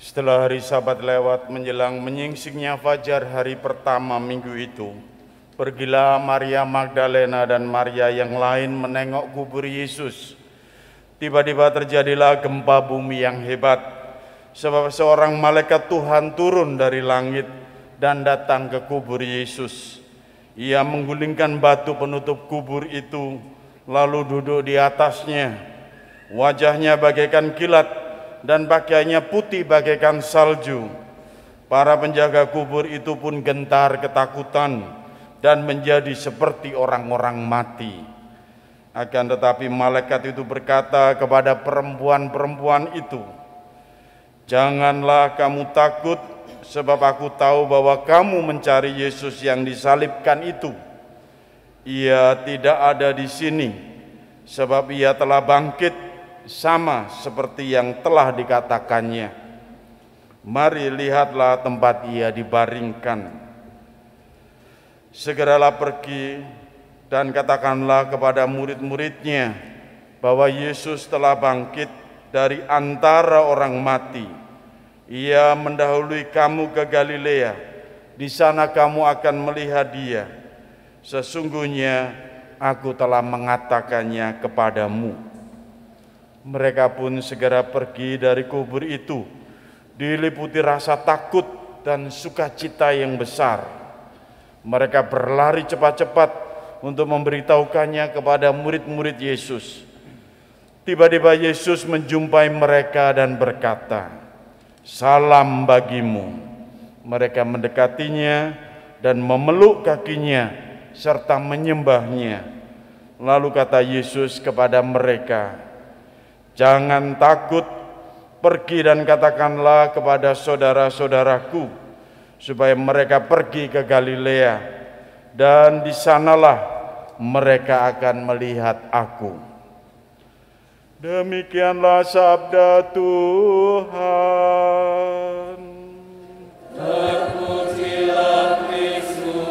Setelah hari Sabat lewat menjelang menyingsiknya fajar hari pertama minggu itu, pergilah Maria Magdalena dan Maria yang lain menengok kubur Yesus. Tiba-tiba terjadilah gempa bumi yang hebat, sebab seorang malaikat Tuhan turun dari langit dan datang ke kubur Yesus. Ia menggulingkan batu penutup kubur itu, lalu duduk di atasnya. Wajahnya bagaikan kilat dan pakaiannya putih bagaikan salju. Para penjaga kubur itu pun gentar ketakutan dan menjadi seperti orang-orang mati. Akan tetapi malaikat itu berkata kepada perempuan-perempuan itu, "Janganlah kamu takut, sebab aku tahu bahwa kamu mencari Yesus yang disalibkan itu. Ia tidak ada di sini, sebab ia telah bangkit, sama seperti yang telah dikatakannya. Mari lihatlah tempat ia dibaringkan. Segeralah pergi dan katakanlah kepada murid-muridnya bahwa Yesus telah bangkit dari antara orang mati. Ia mendahului kamu ke Galilea. Di sana kamu akan melihat dia. Sesungguhnya aku telah mengatakannya kepadamu." Mereka pun segera pergi dari kubur itu, diliputi rasa takut dan sukacita yang besar. Mereka berlari cepat-cepat untuk memberitahukannya kepada murid-murid Yesus. Tiba-tiba Yesus menjumpai mereka dan berkata, "Salam bagimu." Mereka mendekatinya dan memeluk kakinya serta menyembahnya. Lalu kata Yesus kepada mereka, "Jangan takut, pergi dan katakanlah kepada saudara-saudaraku supaya mereka pergi ke Galilea, dan di sanalah mereka akan melihat aku." Demikianlah sabda Tuhan. Terpujilah Kristus.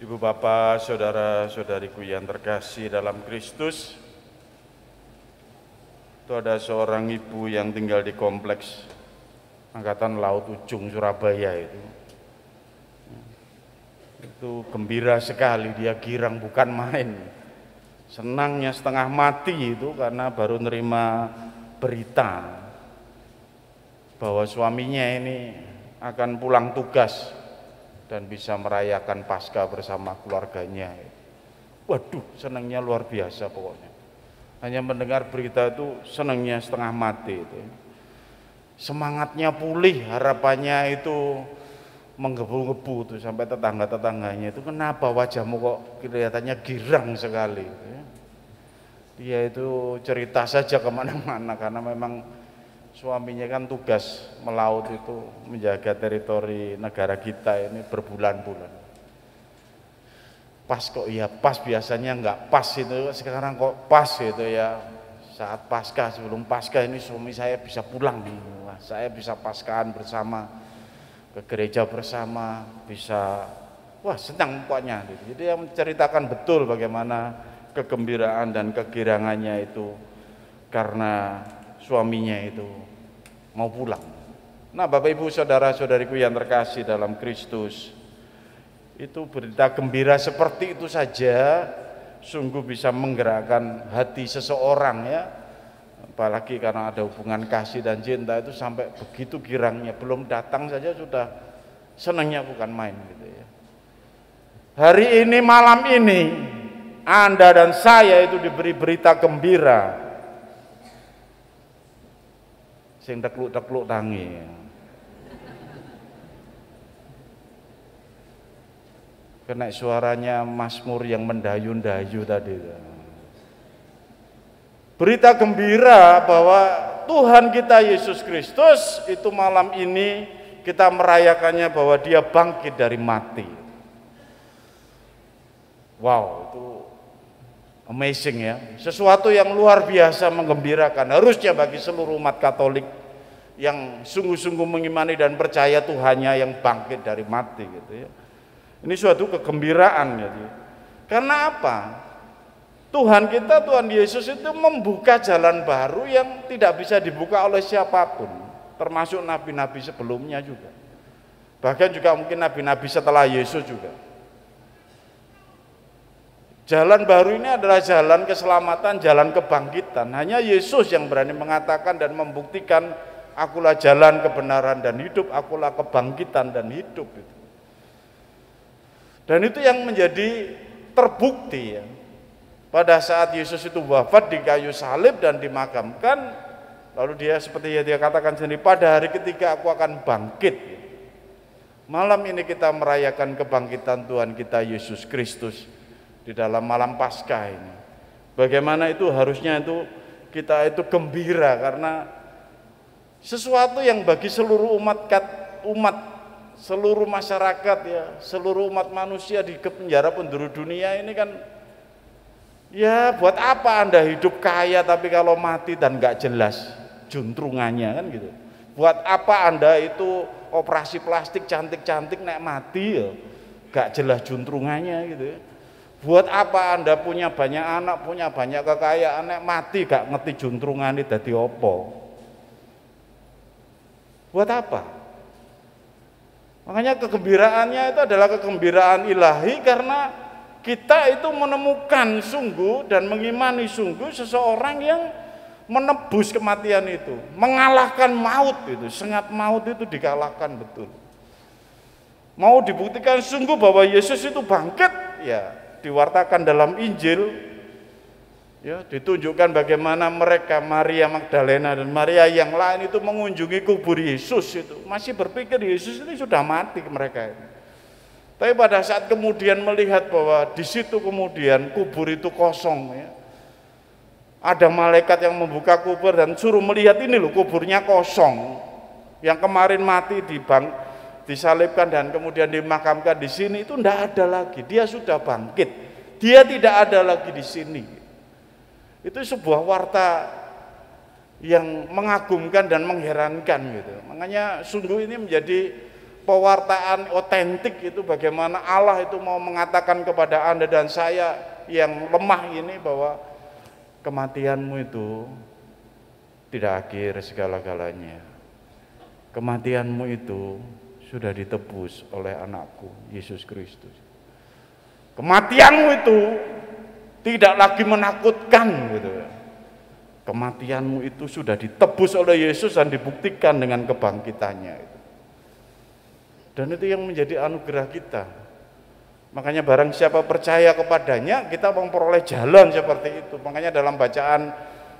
Ibu bapak, saudara-saudariku yang terkasih dalam Kristus, itu ada seorang ibu yang tinggal di kompleks Angkatan Laut Ujung Surabaya itu gembira sekali, dia girang bukan main, senangnya setengah mati itu karena baru nerima berita bahwa suaminya ini akan pulang tugas dan bisa merayakan Paskah bersama keluarganya. Waduh, senangnya luar biasa pokoknya. Hanya mendengar berita itu senangnya setengah mati itu. Semangatnya pulih, harapannya itu menggebu-gebu tuh sampai tetangga-tetangganya itu, "Kenapa wajahmu kok kelihatannya girang sekali?" Dia itu cerita saja kemana-mana karena memang suaminya kan tugas melaut itu, menjaga teritori negara kita ini berbulan-bulan. Pas kok ya pas, biasanya enggak pas itu, sekarang kok pas itu ya. Saat Paskah, sebelum Paskah ini suami saya bisa pulang nih. Wah, saya bisa Paskahan bersama, ke gereja bersama, bisa, wah senang pokoknya. Jadi dia menceritakan betul bagaimana kegembiraan dan kegirangannya itu karena suaminya itu mau pulang. Nah, Bapak Ibu saudara-saudariku yang terkasih dalam Kristus, itu berita gembira seperti itu saja sungguh bisa menggerakkan hati seseorang ya. Apalagi karena ada hubungan kasih dan cinta itu sampai begitu girangnya, belum datang saja sudah senangnya bukan main gitu ya. Hari ini, malam ini, Anda dan saya itu diberi berita gembira. Sing tekluk-tekluk tangi. Kena suaranya Mazmur yang mendayu-dayu tadi. Berita gembira bahwa Tuhan kita Yesus Kristus itu malam ini kita merayakannya bahwa dia bangkit dari mati. Wow, itu amazing ya. Sesuatu yang luar biasa menggembirakan harusnya bagi seluruh umat Katolik yang sungguh-sungguh mengimani dan percaya Tuhannya yang bangkit dari mati gitu ya. Ini suatu kegembiraan gitu. Karena apa? Tuhan kita, Tuhan Yesus itu membuka jalan baru yang tidak bisa dibuka oleh siapapun, termasuk nabi-nabi sebelumnya juga. Bahkan juga mungkin nabi-nabi setelah Yesus juga. Jalan baru ini adalah jalan keselamatan, jalan kebangkitan. Hanya Yesus yang berani mengatakan dan membuktikan, akulah jalan, kebenaran, dan hidup, akulah kebangkitan dan hidup. Dan itu yang menjadi terbukti ya. Pada saat Yesus itu wafat di kayu salib dan dimakamkan, lalu dia seperti yang dia katakan sendiri, pada hari ketiga aku akan bangkit. Malam ini kita merayakan kebangkitan Tuhan kita Yesus Kristus di dalam malam Paskah ini. Bagaimana itu harusnya itu kita itu gembira karena sesuatu yang bagi seluruh umat seluruh masyarakat ya, seluruh umat manusia di penjara penjuru dunia ini kan, ya buat apa Anda hidup kaya tapi kalau mati dan nggak jelas juntrungannya kan gitu. Buat apa Anda itu operasi plastik cantik-cantik nek mati ya nggak jelas juntrungannya gitu ya. Buat apa Anda punya banyak anak, punya banyak kekayaan nek mati gak ngerti juntrungannya dadi opo. Buat apa? Makanya kegembiraannya itu adalah kegembiraan ilahi karena kita itu menemukan sungguh dan mengimani sungguh seseorang yang menebus kematian itu, mengalahkan maut itu, sengat maut itu dikalahkan betul. Mau dibuktikan sungguh bahwa Yesus itu bangkit, ya diwartakan dalam Injil. Ya, ditunjukkan bagaimana mereka, Maria Magdalena dan Maria yang lain itu mengunjungi kubur Yesus itu. Masih berpikir Yesus ini sudah mati mereka itu. Tapi pada saat kemudian melihat bahwa di situ kemudian kubur itu kosong ya. Ada malaikat yang membuka kubur dan suruh melihat ini loh kuburnya kosong. Yang kemarin mati disalibkan dan kemudian dimakamkan di sini itu tidak ada lagi. Dia sudah bangkit. Dia tidak ada lagi di sini. Itu sebuah warta yang mengagumkan dan mengherankan gitu. Makanya sungguh ini menjadi pewartaan otentik itu bagaimana Allah itu mau mengatakan kepada Anda dan saya yang lemah ini bahwa kematianmu itu tidak akhir segala-galanya. Kematianmu itu sudah ditebus oleh anakku Yesus Kristus. Kematianmu itu tidak lagi menakutkan gitu. Kematianmu itu sudah ditebus oleh Yesus dan dibuktikan dengan kebangkitannya itu. Dan itu yang menjadi anugerah kita. Makanya barang siapa percaya kepadanya, kita memperoleh jalan seperti itu. Makanya dalam bacaan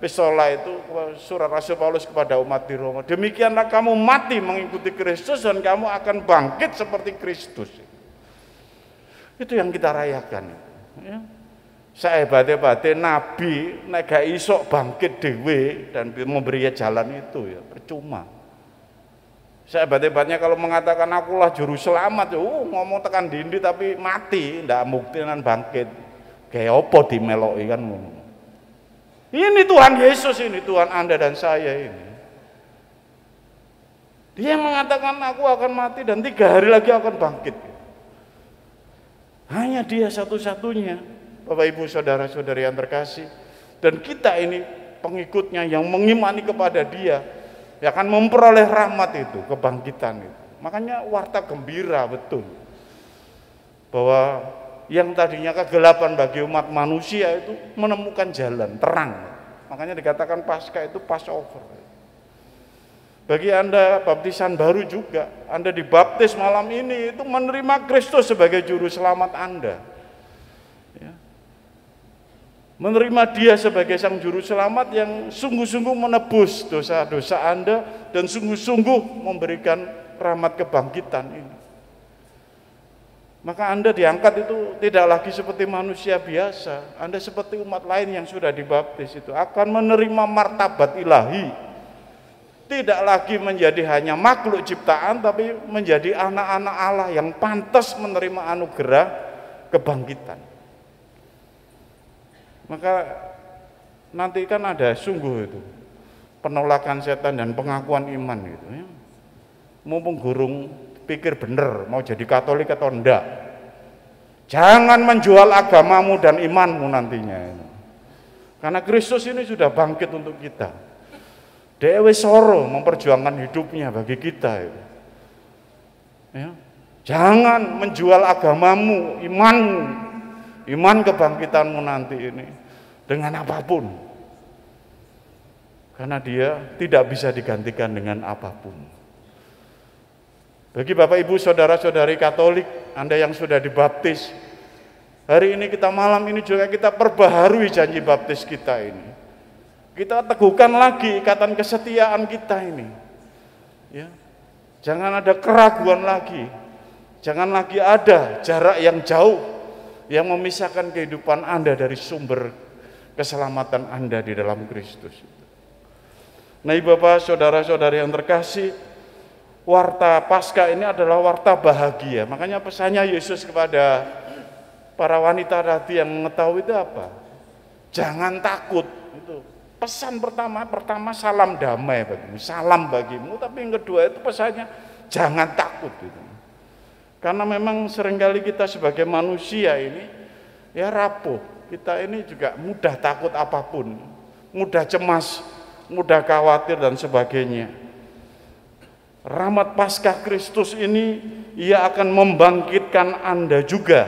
Pistola itu surat Rasul Paulus kepada umat di Roma, demikianlah kamu mati mengikuti Kristus dan kamu akan bangkit seperti Kristus. Itu yang kita rayakan ya. Sahebat-hebate nabi nek gak iso bangkit dhewe dan memberi jalan itu ya percuma. Sahebat-hebatnya kalau mengatakan akulah juru selamat, ngomong tekan dindi tapi mati, ndak muktinan bangkit. Kayak apa dimeloki kan ngono. Ini Tuhan Yesus, ini Tuhan Anda dan saya ini. Dia mengatakan aku akan mati dan 3 hari lagi akan bangkit. Hanya dia satu-satunya. Bapak Ibu saudara-saudari yang terkasih, dan kita ini pengikutnya yang mengimani kepada dia ya akan memperoleh rahmat itu, kebangkitan itu. Makanya warta gembira betul bahwa yang tadinya kegelapan bagi umat manusia itu menemukan jalan terang. Makanya dikatakan Paskah itu Passover. Bagi Anda baptisan baru juga, Anda dibaptis malam ini itu menerima Kristus sebagai juru selamat Anda. Ya. Menerima dia sebagai sang juru selamat yang sungguh-sungguh menebus dosa-dosa Anda dan sungguh-sungguh memberikan rahmat kebangkitan ini. Maka Anda diangkat itu tidak lagi seperti manusia biasa. Anda seperti umat lain yang sudah dibaptis itu akan menerima martabat ilahi. Tidak lagi menjadi hanya makhluk ciptaan tapi menjadi anak-anak Allah yang pantas menerima anugerah kebangkitan. Maka nanti kan ada sungguh itu penolakan setan dan pengakuan iman gitu ya. Mumpung gurung pikir bener mau jadi Katolik atau enggak. Jangan menjual agamamu dan imanmu nantinya. Karena Kristus ini sudah bangkit untuk kita. Dewe Soro memperjuangkan hidupnya bagi kita. Ya. Jangan menjual agamamu, imanmu, iman kebangkitanmu nanti ini dengan apapun. Karena dia tidak bisa digantikan dengan apapun. Bagi Bapak Ibu saudara-saudari Katolik, Anda yang sudah dibaptis, hari ini kita malam ini juga kita perbaharui janji baptis kita ini. Kita teguhkan lagi ikatan kesetiaan kita ini. Ya. Jangan ada keraguan lagi. Jangan lagi ada jarak yang jauh yang memisahkan kehidupan Anda dari sumber keselamatan Anda di dalam Kristus. Nah, Bapak, saudara-saudari yang terkasih, warta Paskah ini adalah warta bahagia. Makanya pesannya Yesus kepada para wanita tadi yang mengetahui itu apa? Jangan takut. Itu pesan pertama salam damai bagimu, salam bagimu. Tapi yang kedua itu pesannya jangan takut. Gitu. Karena memang seringkali kita sebagai manusia ini ya rapuh. Kita ini juga mudah takut apapun, mudah cemas, mudah khawatir dan sebagainya. Rahmat Paskah Kristus ini ia akan membangkitkan Anda juga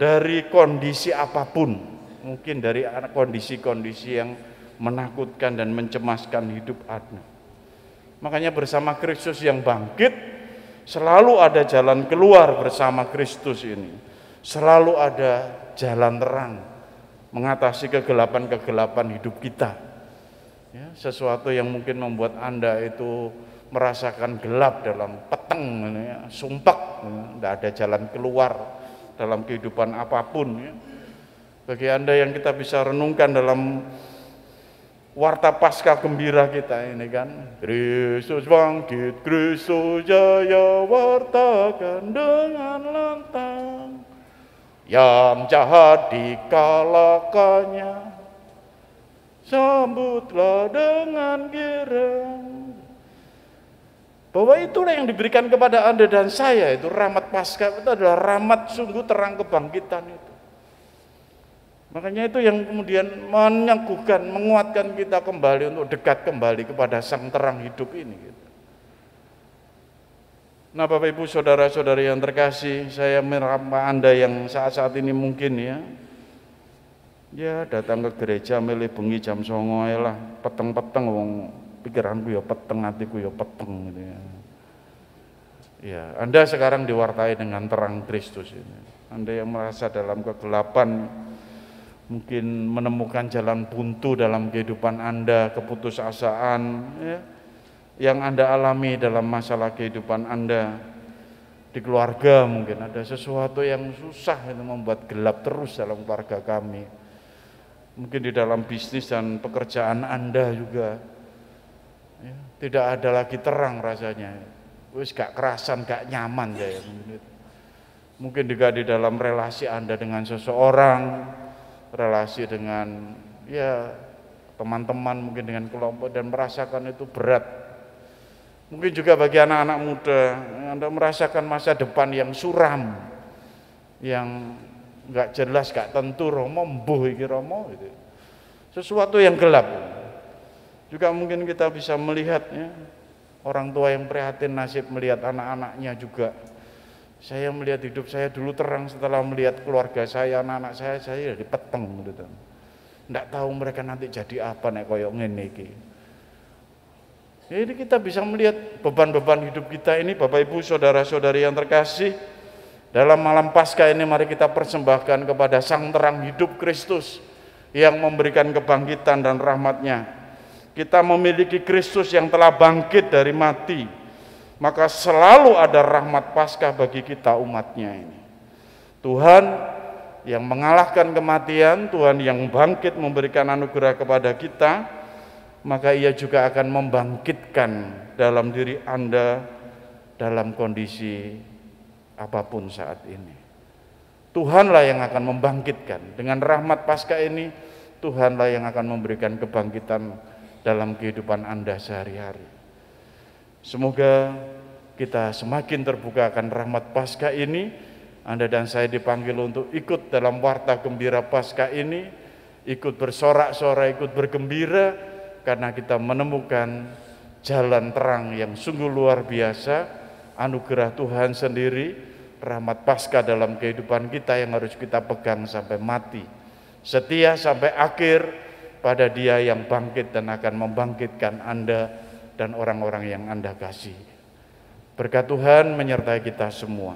dari kondisi apapun, mungkin dari kondisi-kondisi yang menakutkan dan mencemaskan hidup Anda. Makanya bersama Kristus yang bangkit selalu ada jalan keluar bersama Kristus ini. Selalu ada jalan terang mengatasi kegelapan-kegelapan hidup kita. Ya, sesuatu yang mungkin membuat Anda itu merasakan gelap dalam peteng, ya, sumpek, tidak ada jalan keluar dalam kehidupan apapun. Ya. Bagi Anda yang kita bisa renungkan dalam warta Paskah gembira kita ini kan, Kristus bangkit, Kristus jaya, wartakan dengan lantang, yang jahat dikalahkannya, sambutlah dengan girang. Bahwa itulah yang diberikan kepada Anda dan saya, itu rahmat Paskah, itu adalah rahmat sungguh terang kebangkitan itu. Makanya itu yang kemudian menyangguhkan, menguatkan kita kembali untuk dekat kembali kepada sang terang hidup ini. Nah, Bapak Ibu saudara-saudari yang terkasih, saya menyapa Anda yang saat-saat ini mungkin ya datang ke gereja milih bengi jam 09.00 lah, peteng-peteng wong pikiranku ya peteng, hatiku ya peteng gitu ya. Ya, Anda sekarang diwartai dengan terang Kristus ini. Anda yang merasa dalam kegelapan, mungkin menemukan jalan buntu dalam kehidupan Anda, keputusasaan ya, yang Anda alami dalam masalah kehidupan Anda di keluarga, mungkin ada sesuatu yang susah itu membuat gelap terus dalam keluarga kami. Mungkin di dalam bisnis dan pekerjaan Anda juga ya, tidak ada lagi terang rasanya, wis gak kerasan, gak nyaman ya. Mungkin juga di dalam relasi Anda dengan seseorang, relasi dengan ya teman-teman, mungkin dengan kelompok, dan merasakan itu berat. Mungkin juga bagi anak-anak muda, Anda merasakan masa depan yang suram, yang nggak jelas, nggak tentu, romo mbuh iki romo gitu. Sesuatu yang gelap. Juga mungkin kita bisa melihatnya, orang tua yang prihatin nasib melihat anak-anaknya juga. Saya melihat hidup saya dulu terang, setelah melihat keluarga saya, anak-anak saya dipeteng gitu. Nggak tahu mereka nanti jadi apa nek koyo ngene iki. Jadi kita bisa melihat beban-beban hidup kita ini, Bapak Ibu saudara-saudari yang terkasih. Dalam malam Paskah ini mari kita persembahkan kepada sang terang hidup Kristus yang memberikan kebangkitan dan rahmat-Nya. Kita memiliki Kristus yang telah bangkit dari mati, maka selalu ada rahmat Paskah bagi kita umat-Nya ini. Tuhan yang mengalahkan kematian, Tuhan yang bangkit memberikan anugerah kepada kita, maka Ia juga akan membangkitkan dalam diri Anda dalam kondisi apapun saat ini. Tuhanlah yang akan membangkitkan. Dengan rahmat Paskah ini, Tuhanlah yang akan memberikan kebangkitan dalam kehidupan Anda sehari-hari. Semoga kita semakin terbuka akan rahmat Paskah ini. Anda dan saya dipanggil untuk ikut dalam warta gembira Paskah ini, ikut bersorak-sorai, ikut bergembira, karena kita menemukan jalan terang yang sungguh luar biasa, anugerah Tuhan sendiri, rahmat Paskah dalam kehidupan kita yang harus kita pegang sampai mati. Setia sampai akhir pada Dia yang bangkit dan akan membangkitkan Anda dan orang-orang yang Anda kasih. Berkat Tuhan menyertai kita semua.